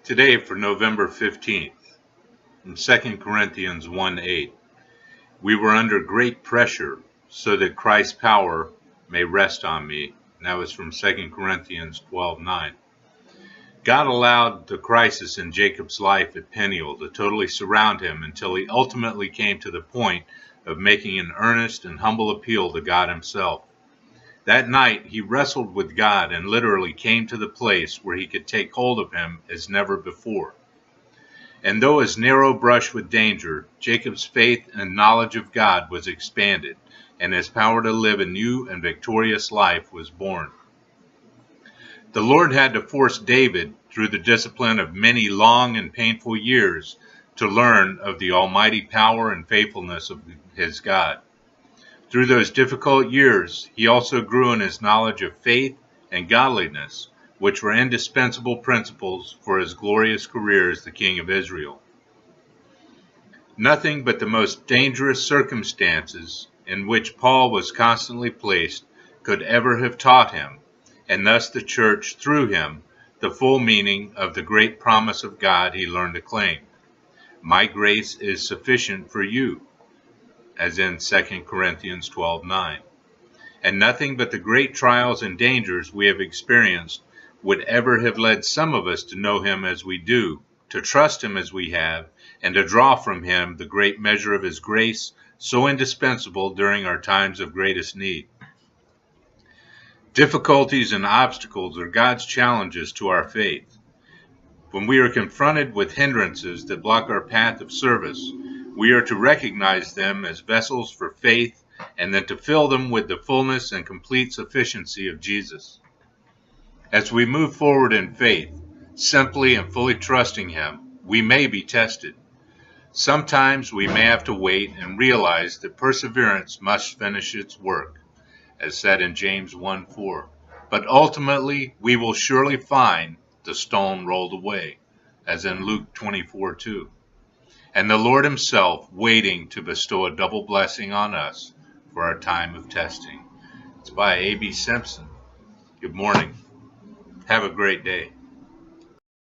Today for November 15th, from 2 Corinthians 1:8. We were under great pressure so that Christ's power may rest on me. And that was from 2 Corinthians 12:9. God allowed the crisis in Jacob's life at Peniel to totally surround him until he ultimately came to the point of making an earnest and humble appeal to God himself. That night he wrestled with God and literally came to the place where he could take hold of him as never before. And though his narrow brush with danger, Jacob's faith and knowledge of God was expanded, and his power to live a new and victorious life was born. The Lord had to force David, through the discipline of many long and painful years, to learn of the almighty power and faithfulness of his God. Through those difficult years, he also grew in his knowledge of faith and godliness, which were indispensable principles for his glorious career as the King of Israel. Nothing but the most dangerous circumstances in which Paul was constantly placed could ever have taught him, and thus the church through him, the full meaning of the great promise of God he learned to claim. My grace is sufficient for you, as in 2 Corinthians 12:9. And nothing but the great trials and dangers we have experienced would ever have led some of us to know him as we do, to trust him as we have, and to draw from him the great measure of his grace, so indispensable during our times of greatest need. Difficulties and obstacles are God's challenges to our faith. When we are confronted with hindrances that block our path of service, we are to recognize them as vessels for faith and then to fill them with the fullness and complete sufficiency of Jesus. As we move forward in faith, simply and fully trusting him, we may be tested. Sometimes we may have to wait and realize that perseverance must finish its work, as said in James 1:4. But ultimately we will surely find the stone rolled away, as in Luke 24:2. And the Lord himself waiting to bestow a double blessing on us for our time of testing. It's by A.B. Simpson. Good morning. Have a great day.